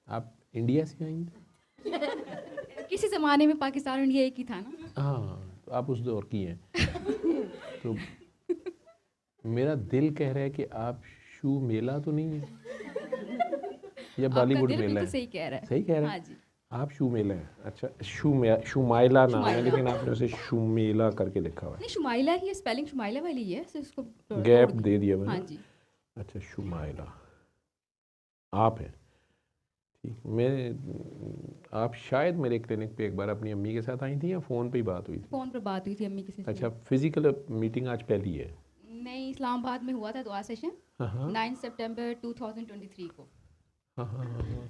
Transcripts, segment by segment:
आप इंडिया से आई हैं? किसी ज़माने में पाकिस्तान और इंडिया एक ही था ना। हाँ, तो आप उस दौर की हैं। तो मेरा दिल कह रहा है कि आप शू मेला तो नहीं है, या आपका बॉलीवुड दिल मेला बिल्कुल है? सही कह रहा है। सही कह रहा हाँ है। जी। आप शू मेला है। अच्छा, शुमाइला नाम है, शुमाइला। लेकिन आपने उसे शुमेला करके लिखा हुआ नहीं, शुमाइला ही है, स्पेलिंग शुमाइला वाली ही है, सिर्फ उसको है, तोड़ गैप दिया। दे दिया हाँ मैंने। जी। अच्छा, शुमाइला आप हैं। ठीक, मैं आप शायद मेरे क्लिनिक पे एक बार अपनी अम्मी के साथ आई थी, या फ़ोन पे ही बात हुई थी? फ़ोन पर बात हुई थी अम्मी के साथ अच्छा, मेरी। फिजिकल मीटिंग आज पहली है? नहीं, इस्लामाबाद में हुआ था दुआ सेशन हाँ हाँ 9 सितंबर 2023 को। हाँ हाँ हाँ।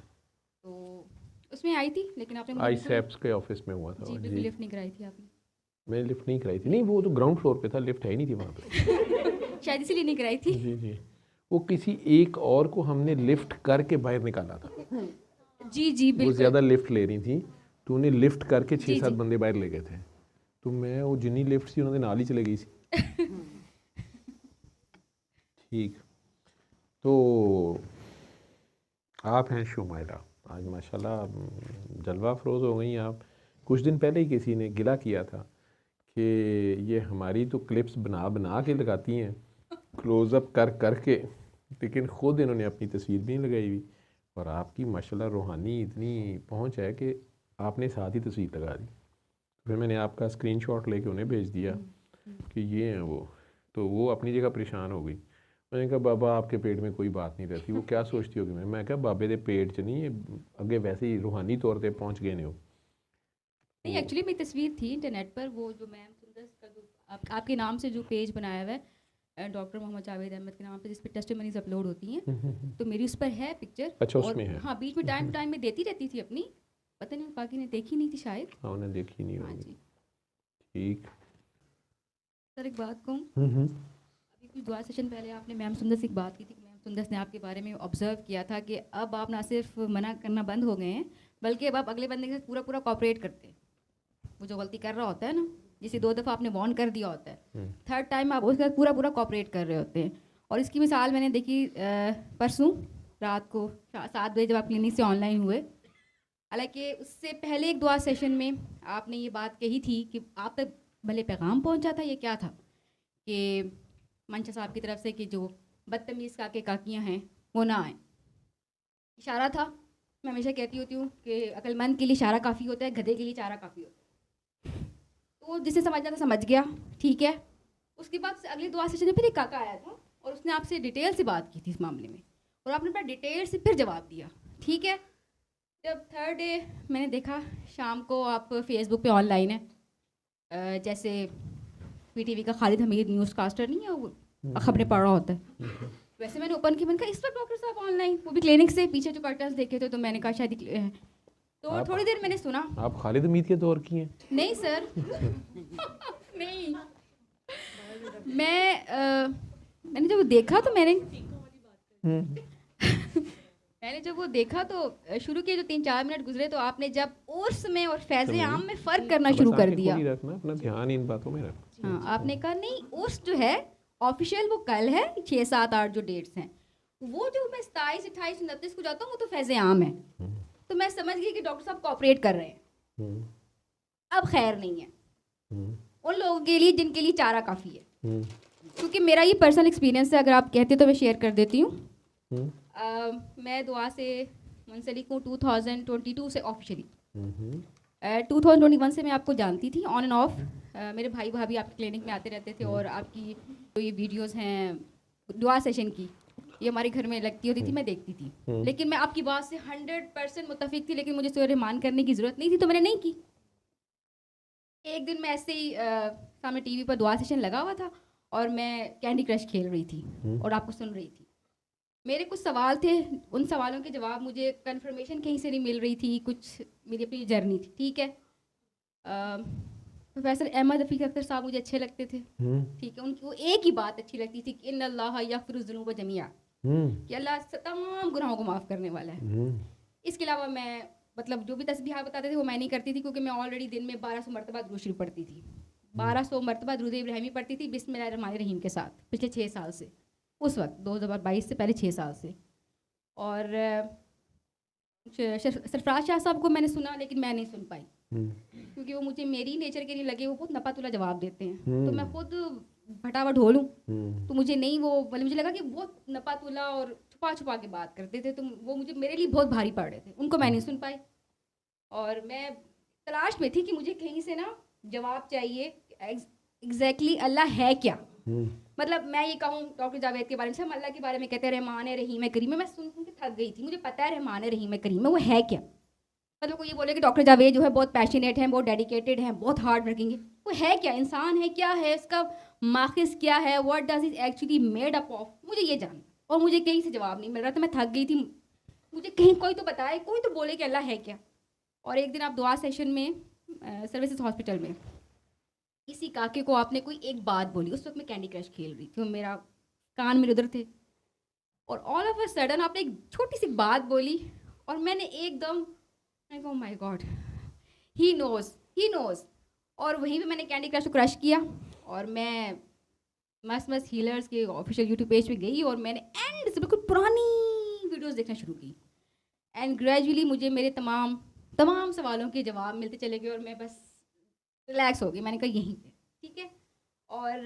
तो उसमें आई थी, लेकिन आपने मुझे आई बिल्कुल, सेप्स के ऑफिस में हुआ था जी वो, बिल्कुल जी। लिफ्ट नहीं कराई थी आपने। मैंने लिफ्ट नहीं कराई थी, नहीं वो तो ग्राउंड फ्लोर पे था, लिफ्ट है ही नहीं थी वहाँ पे। शायद इसीलिए नहीं कराई थी। जी जी, वो किसी एक और को हमने लिफ्ट करके बाहर निकाला था। जी जी वो बिल्कुल। ज़्यादा लिफ्ट ले रही थी, तो उन्हें लिफ्ट करके छः जी सात जी। बंदे बाहर ले गए थे। तो मैं वो जितनी लिफ्ट थी उन्होंने नाल ही चले गई सी। ठीक, तो आप हैं शुमाइला, आज माशाल्लाह जलवा अफरोज़ हो गई आप। कुछ दिन पहले ही किसी ने गिला किया था कि ये हमारी तो क्लिप्स बना बना के लगाती हैं, क्लोज़अप कर कर के, लेकिन ख़ुद इन्होंने अपनी तस्वीर भी नहीं लगाई हुई। और आपकी माशाल्लाह रूहानी इतनी पहुंच है कि आपने साथ ही तस्वीर लगा दी। फिर मैंने आपका स्क्रीनशॉट लेके उन्हें भेज दिया कि ये हैं वो। तो वो अपनी जगह परेशान हो गई। मैंने कहा बाबा आपके पेट में कोई बात नहीं रहती, वो क्या सोचती होगी? मैं कहा बाबे दे पेट च नहीं, अगे वैसे ही रूहानी तौर पे पहुंच गए ने हो। नहीं, एक्चुअली मेरी तस्वीर थी इंटरनेट पर, वो जो मैम सुंदर का जो आपके नाम से जो पेज बनाया हुआ है डॉक्टर मोहम्मद जावेद अहमद के नाम पे, जिस पे टेस्टिमनीज अपलोड होती हैं, तो मेरी उस पर है पिक्चर। अच्छा, और उसमें है। हाँ, बीच में टाइम टू टाइम में देती रहती थी अपनी, पता नहीं बाकी ने देखी नहीं थी शायद। हाँ, उन्हें देखी नहीं हाँ होगी। जी। ठीक। सर एक बात कहूँ, हम्म। अभी कुछ दुआ सेशन पहले आपने मैम सुंदर से एक बात की थी कि मैम सुंदर ने आपके बारे में ऑब्जर्व किया था कि अब आप ना सिर्फ मना करना बंद हो गए हैं, बल्कि अब आप अगले बंदे के साथ पूरा पूरा कॉपरेट करते हैं। वो जो गलती कर रहा होता है ना, जिसे 2 दफ़ा आपने वार्न कर दिया होता है, थर्ड टाइम आप उसके साथ पूरा पूरा कॉपरेट कर रहे होते हैं। और इसकी मिसाल मैंने देखी परसों रात को 7 बजे जब आप क्लिनिक से ऑनलाइन हुए। हालांकि उससे पहले एक दुआ सेशन में आपने ये बात कही थी कि आप तक भले पैगाम पहुंचा था, ये क्या था कि मंशा साहब की तरफ से कि जो बदतमीज़ काके काकियाँ हैं वो ना आए। इशारा था। मैं हमेशा कहती होती हूँ कि अक्लमंद के लिए इशारा काफ़ी होता है, गधे के लिए चारा काफ़ी होता है। तो जिसने समझना था समझ गया, ठीक है। उसके बाद से अगले दुआ सेशन में फिर एक काका आया था और उसने आपसे डिटेल से बात की थी इस मामले में, और आपने बड़ा डिटेल से फिर जवाब दिया, ठीक है। जब थर्ड डे मैंने देखा शाम को आप फेसबुक पे ऑनलाइन है, जैसे पीटीवी का खालिद हमीद न्यूज़ कास्टर नहीं है, वो खबरें पढ़ रहा होता है, वैसे मैंने ओपन किया। मैंने कहा इस वक्त डॉक्टर साहब ऑनलाइन, वो भी क्लिनिक से पीछे जो कर्टन्स देखे थे, तो मैंने कहा शायद तो आप थोड़ी देर मैंने सुना। आप खालिद हमीद के दौर की हैं? नहीं सर। नहीं, मैंने जब वो देखा तो मैंने जब वो देखा तो शुरू के जो 3-4 मिनट गुजरे, तो आपने जब उर्स में और फैज़े आम में फ़र्क करना शुरू कर दिया। खोली रखना, अपना ध्यान इन बातों में रख। हाँ, आपने कहा नहीं, उर्स जो है ऑफिशियल वो कल है, 6-7-8 जो डेट्स हैं, वो जो मैं 27-28-29 को जाता हूँ वो तो फैज़े आम है। तो मैं समझ गई कि डॉक्टर साहब कोऑपरेट कर रहे हैं। अब खैर नहीं है उन लोगों के लिए जिनके लिए चारा काफ़ी है। क्योंकि मेरा ये पर्सनल एक्सपीरियंस है, अगर आप कहते तो मैं शेयर कर देती हूँ। मैं दुआ से मुंसलिक हूँ 2022 से ऑफिशियली। 2021 से मैं आपको जानती थी ऑन एंड ऑफ। मेरे भाई भाभी आपके क्लिनिक में आते रहते थे, और आपकी जो ये वीडियोस हैं दुआ सेशन की, ये हमारे घर में लगती होती थी, मैं देखती थी। लेकिन मैं आपकी बात से 100% मुत्तफिक थी, लेकिन मुझे सूर्य मान करने की ज़रूरत नहीं थी, तो मैंने नहीं की। एक दिन मैं ऐसे ही सामने टीवी पर दुआ सेशन लगा हुआ था और मैं कैंडी क्रश खेल रही थी और आपको सुन रही थी। मेरे कुछ सवाल थे, उन सवालों के जवाब मुझे कंफर्मेशन कहीं से नहीं मिल रही थी, कुछ मेरी अपनी जर्नी थी, ठीक है। प्रोफेसर अहमद रफ़ीक अख्तर साहब मुझे अच्छे लगते थे, ठीक है। उनकी वो एक ही बात अच्छी लगती थी कि इन्नल्लाह यग़फ़िरुज़्ज़ुनूब जमीआ, कि अल्लाह तमाम गुनाहों को माफ़ करने वाला है। इसके अलावा मैं मतलब जो भी तस्बीह बताते थे वो मैं नहीं करती थी, क्योंकि मैं ऑलरेडी दिन में 1200 मरतबा दुरूद शरीफ पढ़ती थी, 1200 मरतबा दुरूद इब्राहिमी पढ़ती थी बिस्मिल्लाहिर्रहमानिर्रहीम के साथ, पिछले 6 साल से, उस वक्त 2022 से पहले 6 साल से। और सरफराज शाह साहब को मैंने सुना, लेकिन मैं नहीं सुन पाई, हम्म। क्योंकि वो मुझे मेरी नेचर के नहीं लगे। वो बहुत नपातुला जवाब देते हैं, तो हम्म। मैं खुद भटावा ढोलूं, हम्म। तो मुझे नहीं वो, मतलब मुझे लगा कि बहुत नपातुला और छुपा छुपा के बात करते थे, तो वो मुझे मेरे लिए बहुत भारी पड़ रहे थे, उनको मैं नहीं सुन पाई। और मैं तलाश में थी कि मुझे कहीं से ना जवाब चाहिए, एग्जैक्टली अल्लाह है क्या। हम्म। मतलब मैं ये कहूँ डॉक्टर जावेद के बारे में, सब अल्लाह के बारे में कहते हैं रहमान है रहीम है करीम है, मैं सुन सुन के थक गई थी। मुझे पता है रहमान है रहीम है करीम है, वो है क्या। मतलब कोई ये बोले कि डॉक्टर जावेद जो है बहुत पैशनेट है, बहुत डेडिकेटेड है, बहुत हार्ड वर्किंग है, वो है क्या, इंसान है क्या, है इसका माखिस क्या है, what does is actually made up of, मुझे ये जानना। और मुझे कहीं से जवाब नहीं मिल रहा था, मैं थक गई थी। मुझे कहीं कोई तो बताए, कोई तो बोले कि अल्लाह है क्या। और एक दिन आप दुआ सेशन में सर्विसेज हॉस्पिटल में किसी काके को आपने कोई एक बात बोली, उस वक्त मैं कैंडी क्रश खेल रही थी, मेरा कान मेरे उधर थे, और ऑल ऑफ अ सडन आपने एक छोटी सी बात बोली, और मैंने एकदम, oh my God, he knows. और वहीं पे मैंने कैंडी क्रश को क्रश किया, और मैं मस्त मस्त हीलर्स के ऑफिशियल यूट्यूब पेज पे गई, और मैंने एंड से बिल्कुल पुरानी वीडियोस देखना शुरू की। एंड ग्रेजुअली मुझे मेरे तमाम सवालों के जवाब मिलते चले गए, और मैं बस रिलैक्स हो गई। मैंने कहा यहीं पे ठीक है। और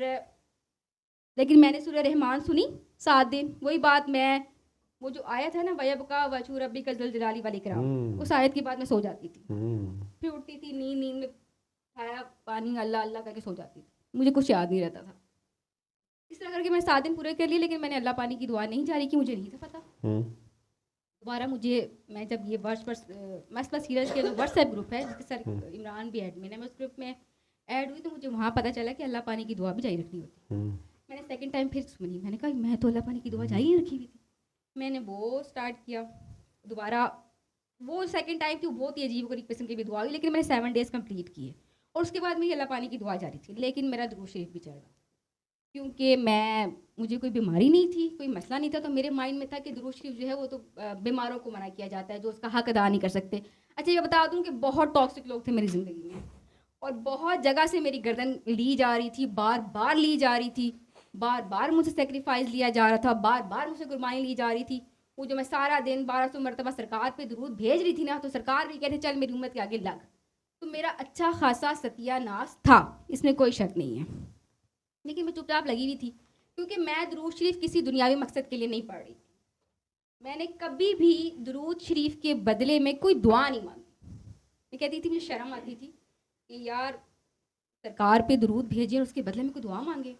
लेकिन मैंने सूरह रहमान सुनी 7 दिन, वही बात, मैं वो जो आयत है ना, वयबका वजहू रब्बिका ज़ुल जलाली वल इकराम, उस आयत के बाद मैं सो जाती थी। फिर उठती थी, नींद में खाया पानी अल्लाह अल्लाह करके सो जाती थी, मुझे कुछ याद नहीं रहता था। इस तरह करके मैं 7 दिन पूरे कर लिए, लेकिन मैंने अल्लाह पानी की दुआ नहीं जारी की, मुझे नहीं था पता। दोबारा मैं जब ये मस्त मस्त हीलर्स के जो व्हाट्सएप ग्रुप है, जिसके सर इमरान भी एडमिन है, मैं उस ग्रुप में ऐड हुई, तो मुझे वहाँ पता चला कि अल्लाह पानी की दुआ भी जारी रखनी होती है। मैंने सेकंड टाइम फिर सुनी, मैंने कहा मैं तो अल्लाह पानी की दुआ जारी रखी हुई थी। मैंने वो स्टार्ट किया दोबारा, वो सेकंड टाइम थी, वो बहुत ही अजीब किस्म की भी दुआ हुई, लेकिन मैंने 7 डेज़ कंप्लीट किए, और उसके बाद मेरी अल्लाह पानी की दुआ जारी थी। लेकिन मेरा दुरूद शरीफ भी चल रहा, क्योंकि मुझे कोई बीमारी नहीं थी, कोई मसला नहीं था, तो मेरे माइंड में था कि दुरूद शरीफ जो है वो तो बीमारों को मना किया जाता है, जो उसका हक अदा नहीं कर सकते। अच्छा ये बता दूं कि बहुत टॉक्सिक लोग थे मेरी ज़िंदगी में, और बहुत जगह से मेरी गर्दन ली जा रही थी, बार बार ली जा रही थी, बार बार मुझसे सेक्रीफाइस लिया जा रहा था, बार बार मुझसे कुर्बानी ली जा रही थी। वो जो मैं सारा दिन 1200 मरतबा सरकार पे दुरूद भेज रही थी ना, तो सरकार भी कहते चल मेरी उम्मत के आगे लग, तो मेरा अच्छा खासा सत्यानाश था, इसमें कोई शक नहीं है। लेकिन मैं चुपचाप लगी हुई थी, क्योंकि मैं दुरूद शरीफ किसी दुनियावी मकसद के लिए नहीं पढ़ रही थी। मैंने कभी भी दुरूद शरीफ के बदले में कोई दुआ नहीं मांगी। मैं कहती थी, मुझे शर्म आती थी कि यार सरकार पे दुरूद भेजे और उसके बदले में कोई दुआ मांगे।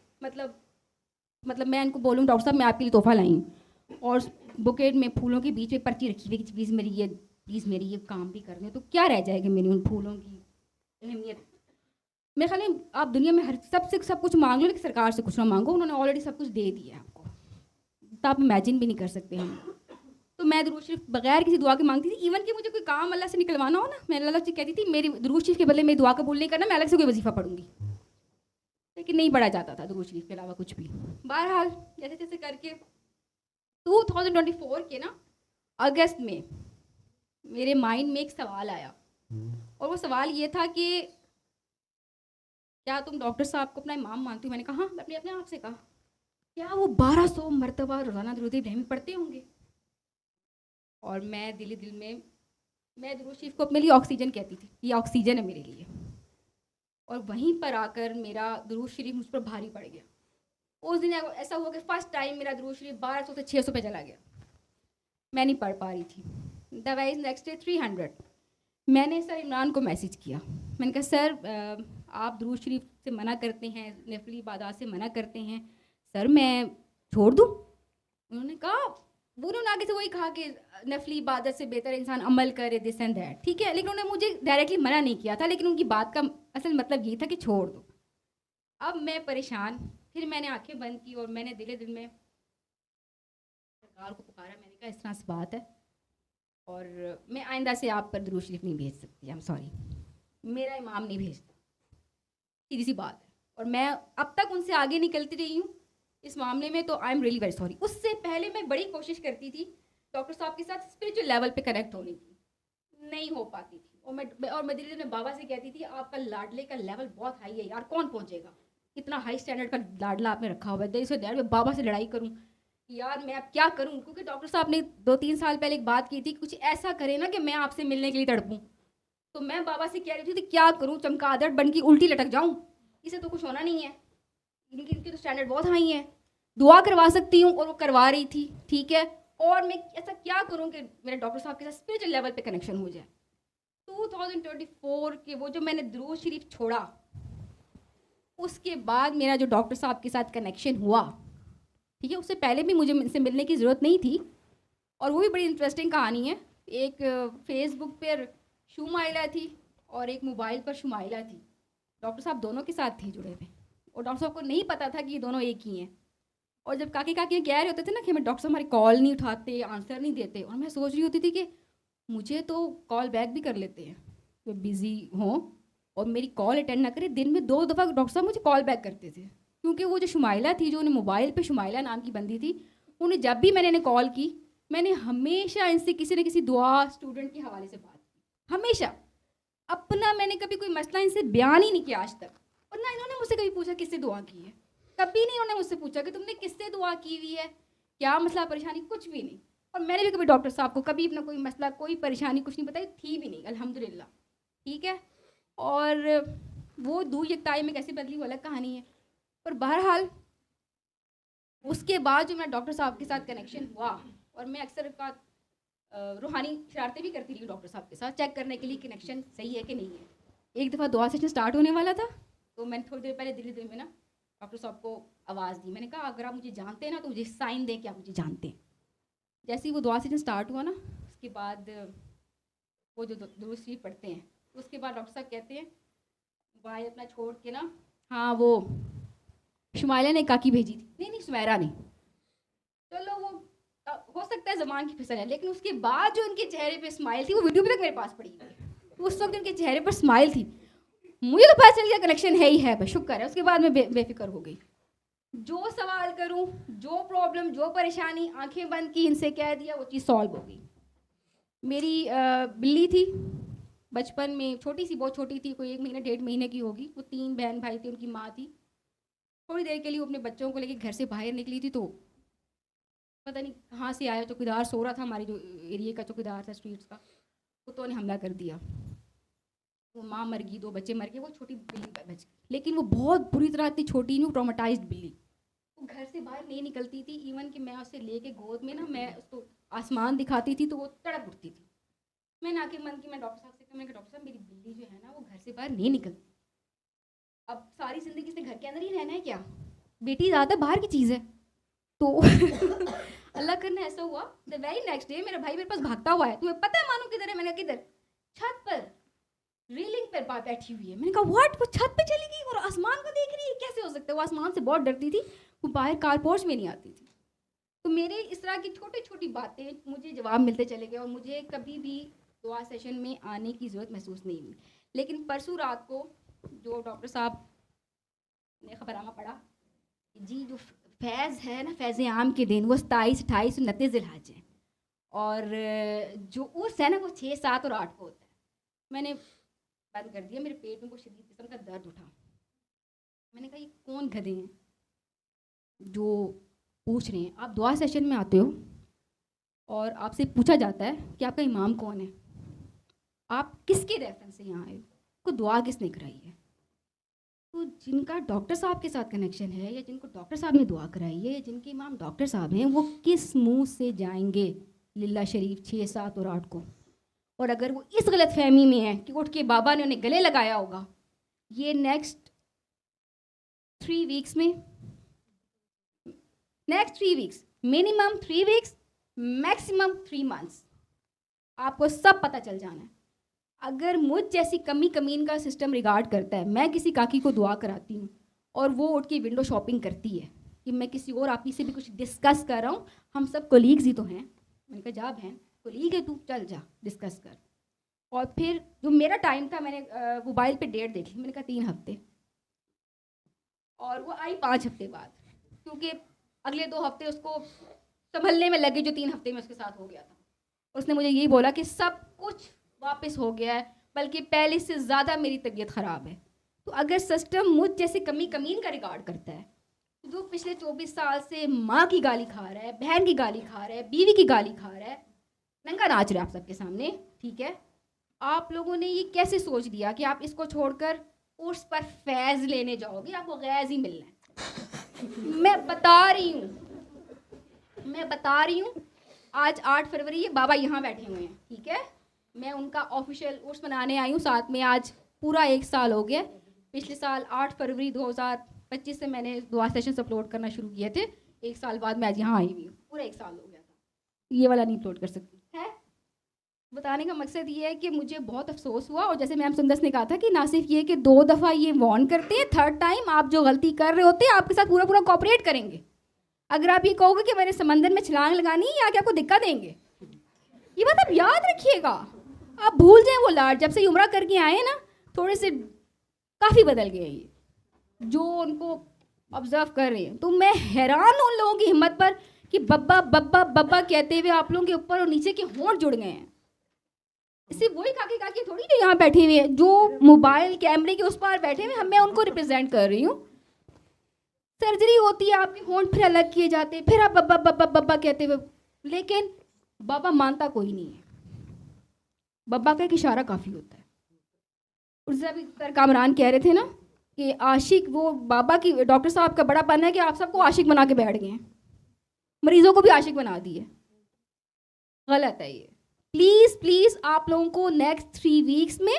मतलब मैं इनको बोलूँ डॉक्टर साहब मैं आपके लिए तोहफा लाई हूँ, और बुकेट में फूलों के बीच में पर्ची रखी हुई कि प्लीज़ मेरी ये काम भी कर दें, तो क्या रह जाएगा मेरी उन फूलों की अहमियत। मेरे ख्याल में आप दुनिया में हर सबसे सब कुछ मांग लो, लेकिन सरकार से कुछ ना मांगो, उन्होंने ऑलरेडी सब कुछ दे दिया है आपको, तो आप इमेजिन भी नहीं कर सकते हम। तो मैं दुरूद शरीफ बगैर किसी दुआ के मांगती थी। इवन कि मुझे कोई काम अल्लाह से निकलवाना हो ना, मैं अल्लाह से कहती थी मेरी दुरूद शरीफ के बदले में दुआ कबूल नहीं करना, मैं अलग से कोई वजीफ़ा पढ़ूंगी, लेकिन नहीं पढ़ा जाता था दुरूद शरीफ के अलावा कुछ भी। बहरहाल जैसे जैसे करके 2024 के ना अगस्त में मेरे माइंड में एक सवाल आया, और वो सवाल ये था कि क्या तुम डॉक्टर साहब को अपना इमाम मानती हो। मैंने कहा हाँ, मैं अपने आप से कहा क्या वो 1200 मरतबा रोज़ाना दुरूद इब्राहिमी पढ़ते होंगे। और मैं दिल में मैं दुरूद शरीफ को अपने लिए ऑक्सीजन कहती थी, ये ऑक्सीजन है मेरे लिए। और वहीं पर आकर मेरा दुरूद शरीफ मुझ पर भारी पड़ गया। उस दिन ऐसा हुआ कि फर्स्ट टाइम मेरा दुरूद शरीफ 1200 से 600 पे चला गया, मैं नहीं पढ़ पा रही थी। दवाइज नेक्स्ट डे 300। मैंने सर इमरान को मैसेज किया, मैंने कहा सर आप दुरूद शरीफ से मना करते हैं, नफली इबादत से मना करते हैं, सर मैं छोड़ दूँ। उन्होंने कहा, वो उन्होंने आगे से वही कहा कि नफली इबादत से बेहतर इंसान अमल करे, दिस एंड दैट, ठीक है। लेकिन उन्होंने मुझे डायरेक्टली मना नहीं किया था, लेकिन उनकी बात का असल मतलब ये था कि छोड़ दो। अब मैं परेशान, फिर मैंने आंखें बंद की और मैंने दिल में सरकार को पुकारा। मैंने कहा इस तरह से बात है और मैं आइंदा से आप पर दुरूद शरीफ नहीं भेज सकती, आई एम सॉरी, मेरा इमाम नहीं भेजता, सीधी सी बात है। और मैं अब तक उनसे आगे निकलती रही हूँ इस मामले में, तो I am really very sorry. उससे पहले मैं बड़ी कोशिश करती थी डॉक्टर साहब के साथ स्पिरिचुअल लेवल पे कनेक्ट होने की, नहीं हो पाती थी। और मैं दिल्ली में बाबा से कहती थी आपका लाडले का लेवल बहुत हाई है यार, कौन पहुँचेगा, इतना हाई स्टैंडर्ड का लाडला आपने रखा हुआ है, इससे मैं बाबा से लड़ाई करूँ कि यार मैं अब क्या करूं, क्योंकि डॉक्टर साहब ने 2-3 साल पहले एक बात की थी, कुछ ऐसा करे ना कि मैं आपसे मिलने के लिए तड़पूं। तो मैं बाबा से कह रही थी क्या करूं, चमगादड़ बन की उल्टी लटक जाऊं, इसे तो कुछ होना नहीं है, इनकी तो स्टैंडर्ड बहुत हाई है, दुआ करवा सकती हूँ, और वो करवा रही थी, ठीक है। और मैं ऐसा क्या करूं कि मेरे डॉक्टर साहब के साथ स्पिरिचुअल लेवल पे कनेक्शन हो जाए। 2024 के वो जो मैंने दुरूद शरीफ छोड़ा, उसके बाद मेरा जो डॉक्टर साहब के साथ कनेक्शन हुआ, ठीक है, उससे पहले भी मुझे इनसे मिलने की ज़रूरत नहीं थी। और वो भी बड़ी इंटरेस्टिंग कहानी है। एक फेसबुक पर शुमाइला थी और एक मोबाइल पर शुमाइला थी। डॉक्टर साहब दोनों के साथ थे जुड़े हुए, और डॉक्टर साहब को नहीं पता था कि ये दोनों एक ही हैं। और जब काकी काकी कह रहे होते थे ना कि हमें डॉक्टर साहब हमारी कॉल नहीं उठाते, आंसर नहीं देते, और मैं सोच रही होती थी कि मुझे तो कॉल बैक भी कर लेते हैं, वे बिज़ी हों और मेरी कॉल अटेंड ना करें। दिन में 2 दफ़ा डॉक्टर साहब मुझे कॉल बैक करते थे, क्योंकि वो जो शुमाइला थी, जो उन्हें मोबाइल पे शुमाइला नाम की बंदी थी, उन्हें जब भी मैंने इन्हें कॉल की, मैंने हमेशा इनसे किसी न किसी दुआ स्टूडेंट के हवाले से बात की। हमेशा अपना मैंने कभी कोई मसला इनसे बयान ही नहीं किया आज तक। और ना इन्होंने मुझसे कभी पूछा किससे दुआ की है, कभी नहीं उन्होंने मुझसे पूछा कि तुमने किससे दुआ की हुई है, क्या मसला परेशानी, कुछ भी नहीं। और मैंने भी कभी डॉक्टर साहब को कभी अपना कोई मसला, कोई परेशानी कुछ नहीं बताई थी भी नहीं, अल्हम्दुलिल्लाह, ठीक है। और वो दूर यकताई में कैसे बदली वो अलग कहानी है। पर बहरहाल उसके बाद जो मेरा डॉक्टर साहब के साथ कनेक्शन हुआ, और मैं अक्सर का रूहानी शरारतें भी करती रही डॉक्टर साहब के साथ, चेक करने के लिए कनेक्शन सही है कि नहीं है। एक दफ़ा दुआ सेशन स्टार्ट होने वाला था, तो मैंने थोड़ी देर पहले दिल्ली में ना डॉक्टर साहब को आवाज़ दी। मैंने कहा अगर आप मुझे जानते हैं ना तो मुझे साइन दें कि आप मुझे जानते हैं। जैसे ही वो दुआ सेशन स्टार्ट हुआ ना, उसके बाद वो जो दुरूद शरीफ पढ़ते हैं, उसके बाद डॉक्टर साहब कहते हैं भाई अपना छोड़ के ना, हाँ वो शुमाइला ने काकी भेजी थी, नहीं सुमैरा ने, चलो वो हो सकता है ज़मान की फिसल है, लेकिन उसके बाद जो उनके चेहरे पे स्माइल थी, वो वीडियो भी तक मेरे पास पड़ी हुई है। उस वक्त उनके चेहरे पर स्माइल थी, मुझे तो पता चल गया कनेक्शन है ही है, बस शुक्र है। उसके बाद मैं बेफिक्र हो गई। जो सवाल करूं, जो प्रॉब्लम, जो परेशानी, आंखें बंद की, इनसे कह दिया, वो चीज़ सॉल्व हो गई। मेरी बिल्ली थी बचपन में, छोटी सी, बहुत छोटी थी, कोई 1 महीने 1.5 महीने की होगी। वो 3 बहन भाई थे, उनकी माँ थी। थोड़ी देर के लिए वो अपने बच्चों को लेके घर से बाहर निकली थी, तो पता नहीं कहाँ से आया चौकीदार, सो रहा था, हमारे जो एरिया का चौकीदार था स्ट्रीट्स का, कुत्तों ने हमला कर दिया। वो माँ मर गई, 2 बच्चे मर गए, वो छोटी बिल्ली बच गई। लेकिन वो बहुत बुरी तरह इतनी छोटी नहीं, ट्रॉमेटाइज्ड बिल्ली, वो घर से बाहर नहीं निकलती थी। इवन कि मैं उसे लेके गोद में ना, मैं उसको आसमान दिखाती थी तो वो तड़प उठती थी। मैंने आके मन की, मैं डॉक्टर साहब से कहा, मैंने कहा डॉक्टर साहब मेरी बिल्ली जो है ना वो घर से बाहर नहीं निकलती, अब सारी ज़िंदगी इसने घर के अंदर ही रहना है क्या, बेटी ज़्यादा बाहर की चीज़ है। तो अल्लाह करना ऐसा हुआ, द वेरी नेक्स्ट डे मेरा भाई मेरे पास भागता हुआ है, तुम्हें पता है मानो किधर है? मैंने किधर? छत पर रेलिंग पर बैठी हुई है। मैंने कहा व्हाट, वो छत पे चली गई और आसमान को देख रही है, कैसे हो सकता है? वो आसमान से बहुत डरती थी, वो बाहर कार पोर्च में नहीं आती थी। तो मेरे इस तरह की छोटी छोटी बातें मुझे जवाब मिलते चले गए, और मुझे कभी भी दुआ सेशन में आने की ज़रूरत महसूस नहीं हुई। लेकिन परसों रात को जो डॉक्टर साहब ने खबरनामा पढ़ा जी, जो फैज़ है ना, फैज़ आम के दिन वो 27, 28 और 29 ज़िलहज है, और जो उर्स है ना वो 6, 7 और 8 को होता है। मैंने बंद कर दिया, मेरे पेट में कुछ शदीद किस्म का दर्द उठा। मैंने कहा ये कौन गधे हैं जो पूछ रहे हैं? आप दुआ सेशन में आते हो और आपसे पूछा जाता है कि आपका इमाम कौन है, आप किसके रेफरेंस से यहाँ आए हो, को दुआ किसने कराई है? तो जिनका डॉक्टर साहब के साथ कनेक्शन है, या जिनको डॉक्टर साहब ने दुआ कराई है, या जिनके इमाम डॉक्टर साहब हैं, वो किस मुंह से जाएंगे लिल्ला शरीफ 6, 7 और 8 को? और अगर वो इस गलत फहमी में है कि उठ के बाबा ने उन्हें गले लगाया होगा, ये नेक्स्ट 3 वीक्स में, next 3 weeks, minimum 3 weeks, maximum 3 months, आपको सब पता चल जाना है। अगर मुझ जैसी कमी कमीन का सिस्टम रिगार्ड करता है, मैं किसी काकी को दुआ कराती हूँ और वो उठ के विंडो शॉपिंग करती है कि मैं किसी और आपी से भी कुछ डिस्कस कर रहा हूँ, हम सब कोलीग्स ही तो हैं। मैंने कहा जा बहन, कोलीग है तू, चल जा डिस्कस कर। और फिर जो मेरा टाइम था, मैंने मोबाइल पे डेट देखी, मैंने कहा 3 हफ्ते, और वो आई 5 हफ्ते बाद, क्योंकि अगले 2 हफ्ते उसको संभलने में लगे जो 3 हफ्ते में उसके साथ हो गया था। उसने मुझे यही बोला कि सब कुछ वापस हो गया है, बल्कि पहले से ज़्यादा मेरी तबीयत ख़राब है। तो अगर सिस्टम मुझ जैसे कमी कमीन का रिकॉर्ड करता है, तो जो पिछले 24 साल से माँ की गाली खा रहा है, बहन की गाली खा रहा है, बीवी की गाली खा रहा है, नंगा नाच रहा है आप सबके सामने, ठीक है। आप लोगों ने ये कैसे सोच लिया कि आप इसको छोड़कर उस पर फैज़ लेने जाओगे? आपको गैज़ ही मिलना है। मैं बता रही हूँ, आज 8 फरवरी ये बाबा यहाँ बैठे हुए हैं, ठीक है। मैं उनका ऑफिशियल उर्स मनाने आई हूँ, साथ में आज पूरा 1 साल हो गया। पिछले साल 8 फरवरी 2025 से मैंने दुआ सेशंस अपलोड करना शुरू किए थे। 1 साल बाद मैं आज यहाँ आई हुई हूँ, पूरा 1 साल हो गया था। ये वाला नहीं अपलोड कर सकती है। बताने का मकसद ये है कि मुझे बहुत अफसोस हुआ, और जैसे मैम सुंदस ने कहा था कि ना सिर्फ ये कि 2 दफ़ा ये वार्न करते हैं, 3rd टाइम आप जो गलती कर रहे होते हैं आपके साथ पूरा पूरा कोऑपरेट करेंगे। अगर आप ये कहोगे कि मैंने समंदर में छलांग लगानी है, या क्या आपको दिक्कत देंगे, ये बात आप याद रखिएगा। आप भूल जाएं वो लाड, जब से उम्रा करके आए हैं ना, थोड़े से काफ़ी बदल गए ये जो उनको ऑब्जर्व कर रहे हैं। तो मैं हैरान हूँ उन लोगों की हिम्मत पर कि बब्बा बब्बा बब्बा कहते हुए आप लोगों के ऊपर और नीचे के होंठ जुड़ गए हैं। इससे वही काकी काकी थोड़ी जो यहाँ बैठे हुए हैं, जो मोबाइल कैमरे के उस पार बैठे हुए हैं, मैं उनको रिप्रेजेंट कर रही हूँ। सर्जरी होती है, आपके होंठ फिर अलग किए जाते हैं, फिर आप बब्बा बब्बा बब्बा कहते हुए, लेकिन बाबा मानता कोई नहीं है। बब्बा का एक इशारा काफ़ी होता है। उस अभी सर कामरान कह रहे थे ना कि आशिक, वो बाबा की डॉक्टर साहब का बड़ा पन है कि आप सबको आशिक बना के बैठ गए हैं, मरीजों को भी आशिक बना दिए। गलत है ये। प्लीज़ प्लीज़ आप लोगों को नेक्स्ट 3 वीक्स में,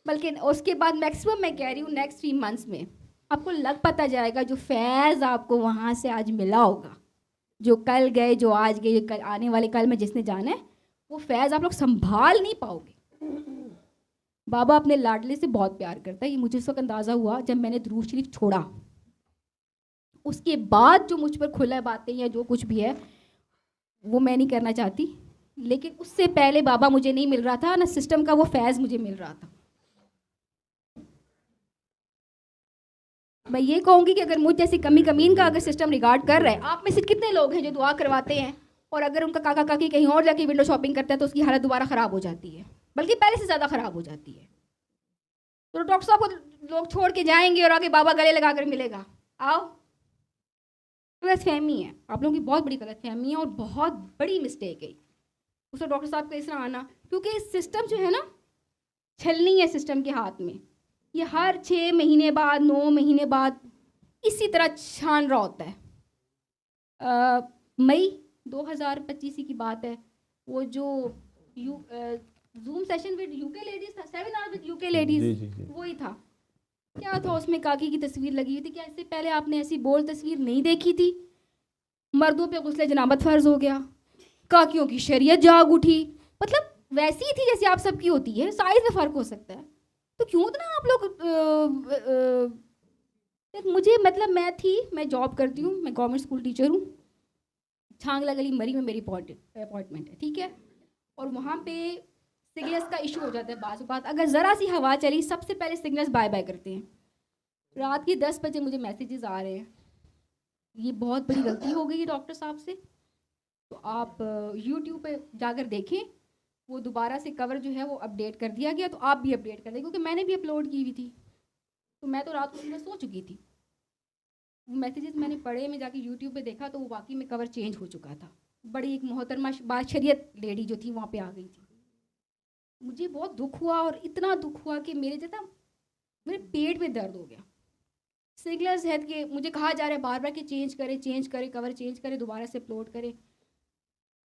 बल्कि उसके बाद मैक्सिमम मैं कह रही हूँ नेक्स्ट 3 मंथ्स में, आपको लग पता जाएगा जो फैज़ आपको वहाँ से आज मिला होगा, जो कल गए, जो आज गए, कल आने वाले कल में जिसने जाना है, वो फैज़ आप लोग संभाल नहीं पाओगे। बाबा अपने लाडले से बहुत प्यार करता है। ये मुझे उस वक्त अंदाज़ा हुआ जब मैंने दुरूद शरीफ छोड़ा। उसके बाद जो मुझ पर खुला बातें या जो कुछ भी है वो मैं नहीं करना चाहती, लेकिन उससे पहले बाबा मुझे नहीं मिल रहा था ना, सिस्टम का वो फैज़ मुझे मिल रहा था। मैं ये कहूँगी कि अगर मुझ जैसी कमी कमीन का अगर सिस्टम रिगार्ड कर रहा है, आप में से कितने लोग हैं जो दुआ करवाते हैं और अगर उनका काका काकी कहीं और जाके विंडो शॉपिंग करता है तो उसकी हालत दोबारा ख़राब हो जाती है, बल्कि पहले से ज़्यादा ख़राब हो जाती है। तो डॉक्टर साहब को लोग छोड़ के जाएंगे और आगे बाबा गले लगा कर मिलेगा। आओ, गलतफहमी है, आप लोगों की बहुत बड़ी गलतफहमी है और बहुत बड़ी मिस्टेक है उसे डॉक्टर साहब का इस तरह आना, क्योंकि सिस्टम जो है ना, छलनी है सिस्टम के हाथ में। ये हर 6 महीने बाद, 9 महीने बाद इसी तरह छान रहा होता है। मई 2025 की बात है, वो जो zoom session with UK ladies था, सेमिनार विद यूके लेडीज, वही था। क्या था उसमें, काकी की तस्वीर लगी हुई थी। क्या इससे पहले आपने ऐसी बोल्ड तस्वीर नहीं देखी थी? मर्दों पे गुस्ले जनाबत फ़र्ज हो गया, काकियों की शरीयत जाग उठी, मतलब वैसी ही थी जैसी आप सबकी होती है, साइज में फ़र्क हो सकता है। तो क्यों इतना आप लोग मुझे, मतलब मैं जॉब करती हूँ, मैं गवर्नमेंट स्कूल टीचर हूँ, छांगला गली मरी में मेरी अपॉइंटमेंट है, ठीक है। और वहाँ पे सिग्नल्स का इशू हो जाता है बाज़ बात, अगर ज़रा सी हवा चली सबसे पहले सिग्नल्स बाय बाय करते हैं। रात के 10 बजे मुझे मैसेजेस आ रहे हैं, ये बहुत बड़ी गलती हो गई है डॉक्टर साहब से। तो आप यूट्यूब पे जाकर देखें, वो दोबारा से कवर जो है वो अपडेट कर दिया गया, तो आप भी अपडेट कर दें, क्योंकि मैंने भी अपलोड की हुई थी। तो मैं तो रात को सो चुकी थी, वो मैसेजेस मैंने पढ़े, मैं जाके यूट्यूब पे देखा तो वो वाकई में कवर चेंज हो चुका था। बड़ी एक मोहतरमा बाशरियत लेडी जो थी वहाँ पे आ गई थी। मुझे बहुत दुख हुआ, और इतना दुख हुआ कि मेरे पेट में दर्द हो गया। सिग्नल्स है कि मुझे कहा जा रहा है बार बार कि चेंज करे, कवर चेंज करे, दोबारा से अपलोड करे।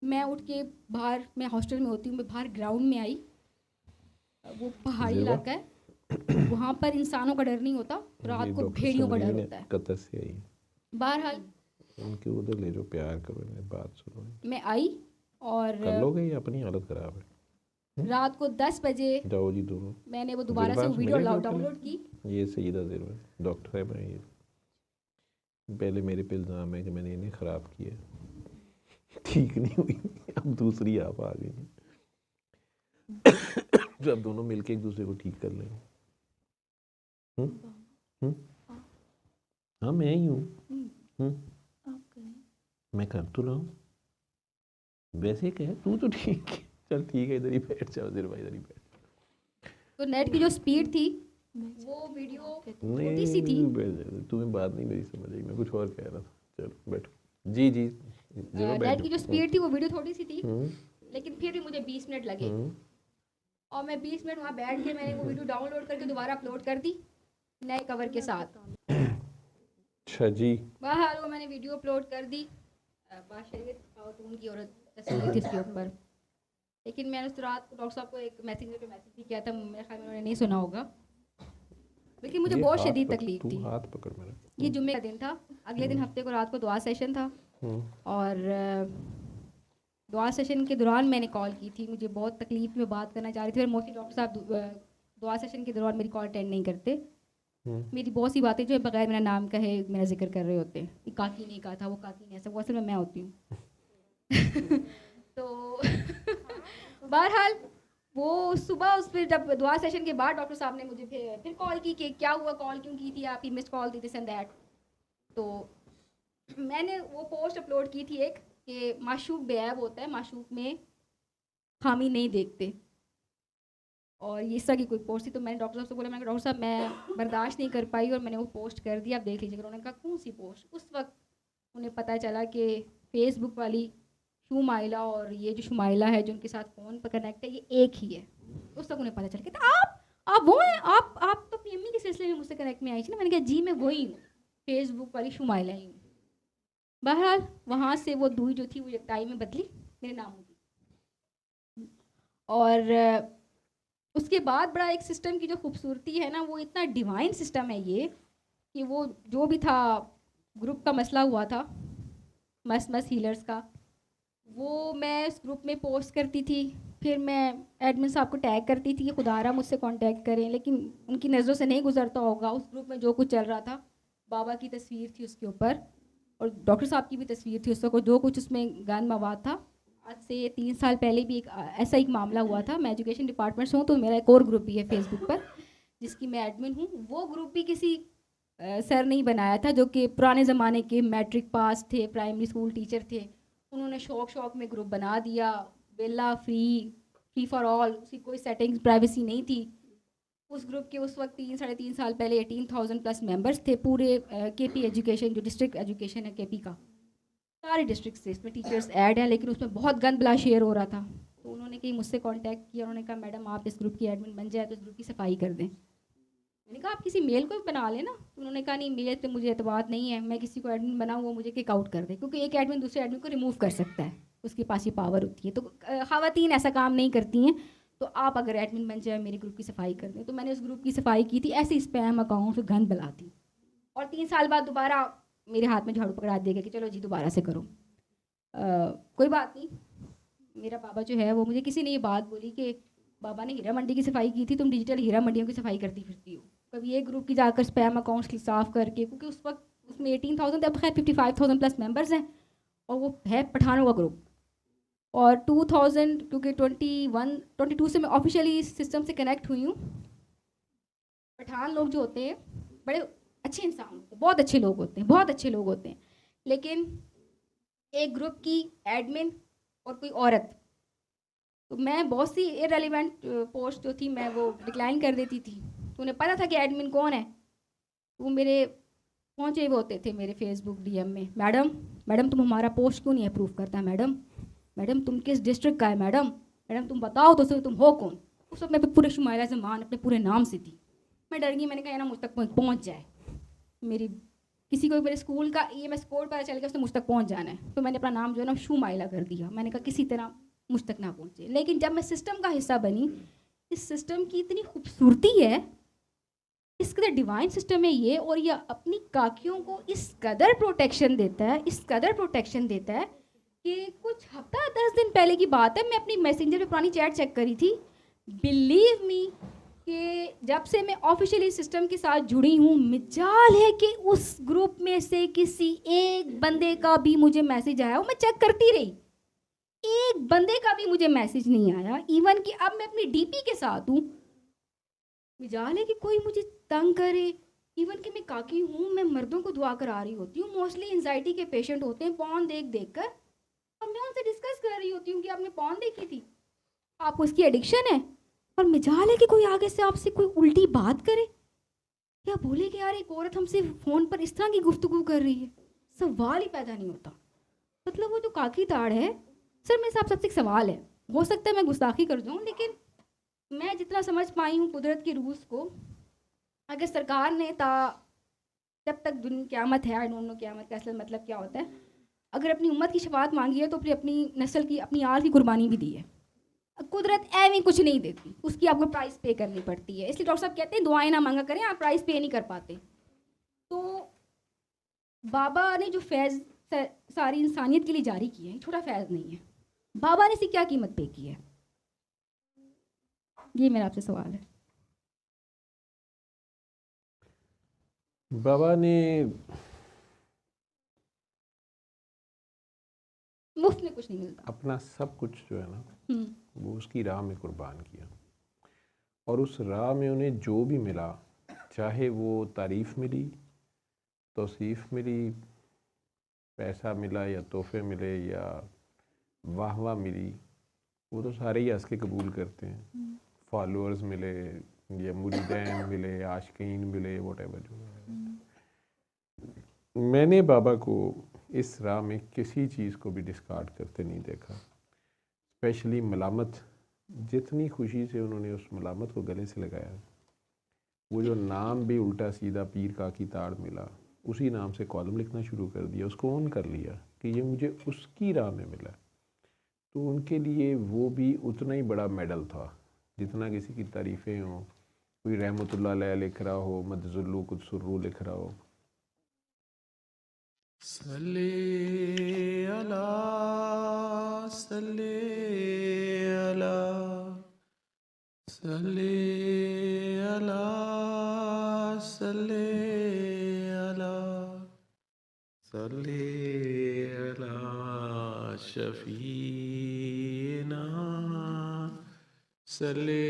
मैं उठ के बाहर, मैं हॉस्टल में होती हूँ, मैं बाहर ग्राउंड में आई, वो पहाड़ी इलाका है, वहाँ पर इंसानों का डर नहीं होता, रात को भेड़ियों का डर होता है। कतर से आई, बहरहाल उनके उधर ले जो, प्यार करो, मेरी बात सुनो। मैं आई और कर लोगे, ये अपनी हालत ख़राब है। रात को 10 बजे जाओ जी दोनों, मैंने वो दोबारा से वीडियो डाउनलोड की। ये सईदा ज़रूर डॉक्टर साहब हैं, ये पहले मेरे पे इल्ज़ाम है कि मैंने इन्हें ख़राब किया, ठीक नहीं हुई, अब दूसरी आप आ गई। जब दोनों मिलके एक दूसरे को ठीक कर लें। हाँ मैं ही हूँ, मैं कर तो रहा हूँ, वैसे कह तू तो ठीक है, चल ठीक है, इधर ही बैठ जाओ, इधर ही बैठ। तो नेट की जो स्पीड थी वो वीडियो नहीं छोटी सी थी। तुम्हें बात नहीं मेरी समझ आई, मैं कुछ और कह रहा था। चलो बैठो। जी जी जरूर नेट की जो बैठो। स्पीड थी वो वीडियो थोड़ी सी थी, हम्म, लेकिन फिर भी मुझे 20 मिनट लगे। हम्म, और मैं 20 मिनट वहाँ बैठ के मैंने वो वीडियो डाउनलोड करके दोबारा अपलोड कर दी नए कवर के साथ। अच्छा जी। बहरहाल वो मैंने वीडियो अपलोड कर दी। बादशाह खातून की औरत तस्वीर थी उसके ऊपर। लेकिन मैंने उस रात को डॉक्टर साहब को एक मैसेंजर पे मैसेज भी किया था, मेरे ख्याल में उन्होंने नहीं सुना होगा। लेकिन मुझे ये बहुत हाथ शदीद पकड़, तकलीफ तू थी। हाथ पकड़ मेरा। ये जुम्मे का दिन था, अगले दिन हफ्ते को रात को दुआ सेशन था। और दुआ सेशन के दौरान मैंने कॉल की थी, मुझे बहुत तकलीफ में बात करना चाह रही थी। और मोस्टली डॉक्टर साहब दुआ सेशन के दौरान मेरी कॉल अटेंड नहीं करते। मेरी बहुत सी बातें जो है बगैर मेरा नाम कहे मेरा जिक्र कर रहे होते हैं कि काकी ने कहा था, वो काकी ने ऐसा, वो असल में मैं होती हूँ। तो बहरहाल वो सुबह उस पर जब दुआ सेशन के बाद डॉक्टर साहब ने मुझे फिर कॉल की कि क्या हुआ, कॉल क्यों की थी आप, miss call the this and that. तो मैंने वो पोस्ट अपलोड की थी एक कि माशूक बेऐब होता है, माशूक में खामी नहीं देखते। और ये इस तरह की कोई पोस्ट थी। तो मैंने डॉक्टर साहब से बोला, मैंने कहा डॉक्टर साहब मैं बर्दाश्त नहीं कर पाई और मैंने वो पोस्ट कर दी, आप देख लीजिएगा। उन्होंने कहा कौन सी पोस्ट? उस वक्त उन्हें पता चला कि फेसबुक वाली शुमाइला और ये जो शुमाइला है जो उनके साथ फ़ोन पर कनेक्ट है ये एक ही है। उस वक्त उन्हें पता चल गया। आप वो हैं, आप तो अपनी अम्मी के सिलसिले में मुझसे कनेक्ट में आई थी ना। मैंने कहा जी मैं वही हूँ, फेसबुक वाली शुमाइला ही हूँ। बहरहाल वहाँ से वो दूरी जो थी वो यकताई में बदली मेरे नाम की। और उसके बाद बड़ा एक सिस्टम की जो खूबसूरती है ना, वो इतना डिवाइन सिस्टम है ये कि वो जो भी था ग्रुप का मसला हुआ था मस हीलर्स का, वो मैं उस ग्रुप में पोस्ट करती थी। फिर मैं एडमिन साहब को टैग करती थी कि खुदारा मुझसे कांटेक्ट करें, लेकिन उनकी नज़रों से नहीं गुजरता होगा उस ग्रुप में जो कुछ चल रहा था। बाबा की तस्वीर थी उसके ऊपर और डॉक्टर साहब की भी तस्वीर थी उस वक्त, जो कुछ उसमें गान मवाद था। आज से 3 साल पहले भी एक ऐसा एक मामला हुआ था। मैं एजुकेशन डिपार्टमेंट से हूँ, तो मेरा एक और ग्रुप भी है फेसबुक पर जिसकी मैं एडमिन हूँ। वो ग्रुप भी किसी सर नहीं बनाया था जो कि पुराने ज़माने के मैट्रिक पास थे, प्राइमरी स्कूल टीचर थे। उन्होंने शौक में ग्रुप बना दिया, बेला फ्री फॉर ऑल, उसकी कोई सेटिंग्स प्राइवेसी नहीं थी। उस ग्रुप के उस वक्त 3-3.5 साल पहले 18,000 प्लस मेंबर्स थे। पूरे केपी एजुकेशन जो डिस्ट्रिक्ट एजुकेशन है केपी का, सारे डिस्ट्रिक्ट से इसमें टीचर्स ऐड हैं, लेकिन उसमें बहुत गंद बला शेयर हो रहा था। तो उन्होंने कहीं मुझसे कांटेक्ट किया, उन्होंने कहा मैडम आप इस ग्रुप की एडमिन बन जाए तो इस ग्रुप की सफाई कर दें। मैंने कहा आप किसी मेल को भी बना लेना। तो उन्होंने कहा नहीं मेल पे मुझे एतबार नहीं है, मैं किसी को एडमिन बनाऊँ वो मुझे किक आउट कर दे, क्योंकि एक एडमिन दूसरे एडमिन को रिमूव कर सकता है, उसके पास ये पावर होती है। तो ख़वातीन ऐसा काम नहीं करती हैं। तो आप अगर एडमिन बन जाए मेरे ग्रुप की सफाई कर दें। तो मैंने उस ग्रुप की सफाई की थी, ऐसे स्पैम अकाउंट से गंद बलाती। और 3 साल बाद दोबारा मेरे हाथ में झाड़ू पकड़ा देगा कि चलो जी दोबारा से करो। कोई बात नहीं। मेरा बाबा जो है वो, मुझे किसी ने ये बात बोली कि बाबा ने हीरा मंडी की सफाई की थी, तुम डिजिटल हीरा मंडियों की सफाई करती फिरती हो। कभी एक ग्रुप की जाकर स्पैम अकाउंट्स साफ करके, क्योंकि उस वक्त उसमें 18,000 अब खैर 55,000 प्लस मेंबर्स हैं और वो है पठानों का ग्रुप। और 2000 क्योंकि 22 से मैं ऑफिशियली इस सिस्टम से कनेक्ट हुई हूँ। पठान लोग जो होते हैं बड़े अच्छे इंसान होते हैं, बहुत अच्छे लोग होते हैं, बहुत अच्छे लोग होते हैं। लेकिन एक ग्रुप की एडमिन और कोई औरत, तो मैं बहुत सी इररिलेवेंट पोस्ट जो थी मैं वो डिक्लाइन कर देती थी। तो उन्हें पता था कि एडमिन कौन है। वो मेरे पहुँचे वो होते थे मेरे फेसबुक डीएम में, मैडम तुम हमारा पोस्ट क्यों नहीं अप्रूव करता, मैडम तुम किस डिस्ट्रिक्ट का है, मैडम तुम बताओ तो सही तुम हो कौन। उस वक्त मैं पूरे शुमाइला ज़मान अपने पूरे नाम से थी। मैं डर गई, मैंने कहा ना मुझ तक पहुँच जाए, मेरी किसी को मेरे स्कूल का EMS कोड पता चल गया उसने मुझ तक पहुँच जाना है। तो मैंने अपना नाम जो है ना शुमाइला कर दिया। मैंने कहा किसी तरह मुझ तक ना पहुँचे। लेकिन जब मैं सिस्टम का हिस्सा बनी, इस सिस्टम की इतनी खूबसूरती है, इस कदर डिवाइन सिस्टम है ये, और ये अपनी काकियों को इस कदर प्रोटेक्शन देता है कि कुछ हफ्ता 10 दिन पहले की बात है, मैं अपनी मैसेंजर पे पुरानी चैट चेक करी थी। बिलीव मी कि जब से मैं ऑफिशियली सिस्टम के साथ जुड़ी हूँ, मिजाल है कि उस ग्रुप में से किसी एक बंदे का भी मुझे मैसेज आया हो। मैं चेक करती रही, एक बंदे का भी मुझे मैसेज नहीं आया। इवन कि अब मैं अपनी DP के साथ हूँ, मिजाल है कि कोई मुझे तंग करे। इवन कि मैं काकी हूँ, मैं मर्दों को दुआ करा रही होती हूँ, मोस्टली एंजाइटी के पेशेंट होते हैं पॉर्न देख कर, और मैं उनसे डिस्कस कर रही होती हूँ कि आपने पॉर्न देखी थी, आपको इसकी एडिक्शन है। और मिजाल है कि कोई आगे से आपसे कोई उल्टी बात करे, या बोले कि यार एक औरत हमसे फ़ोन पर इस तरह की गुफ्तगू कर रही है, सवाल ही पैदा नहीं होता। मतलब वो जो काकी ताड़ है, सर मेरे साथ सबसे एक सवाल है, हो सकता है मैं गुस्ताखी कर जाऊँ, लेकिन मैं जितना समझ पाई हूँ कुदरत के रूल्स को, अगर सरकार ने जब तक दुनिया क़यामत है, आई डोंट नो क़यामत का असल मतलब क्या होता है, अगर अपनी उम्मत की शफाअत मांगी है तो फिर अपनी नस्ल की अपनी आल की कुर्बानी भी दी है। कुदरत ऐवें कुछ नहीं देती, उसकी आपको प्राइस पे करनी पड़ती है। इसलिए डॉक्टर साहब कहते हैं दुआएं ना मांगा करें, आप प्राइस पे नहीं कर पाते। तो बाबा ने जो फैज़ सारी इंसानियत के लिए जारी किया है, छोटा फैज़ नहीं है। बाबा ने इसकी क्या कीमत पे की है, ये मेरा आपसे सवाल है। बाबा ने मुफ्त में कुछ नहीं मिलता। अपना सब कुछ जो है ना वो उसकी राह में कुर्बान किया, और उस राह में उन्हें जो भी मिला, चाहे वो तारीफ़ मिली, तौसीफ़ मिली, पैसा मिला या तोहफे मिले या वाह वाह मिली, वो तो सारे ही हंस के कबूल करते हैं। फॉलोअर्स मिले या मुरीदैन मिले, आशिकीन मिले, वॉटेवर जो है। मैंने बाबा को इस राह में किसी चीज़ को भी डिस्कार्ड करते नहीं देखा, स्पेशली मलामत। जितनी खुशी से उन्होंने उस मलामत को गले से लगाया, वो जो नाम भी उल्टा सीधा पीर काकी ताड़ मिला, उसी नाम से कॉलम लिखना शुरू कर दिया, उसको ऑन कर लिया कि ये मुझे उसकी राह में मिला। तो उनके लिए वो भी उतना ही बड़ा मेडल था जितना किसी की तारीफ़ें हों, कोई रहमतुल्लाह अलैह लिख रहा हो, मदजुल्लू कुछ सुर्रू लिख रहा हो। सल्ले अला सल्ले अला सल्ले अला सल्ले अला सल्ले अला शफीना सल्ले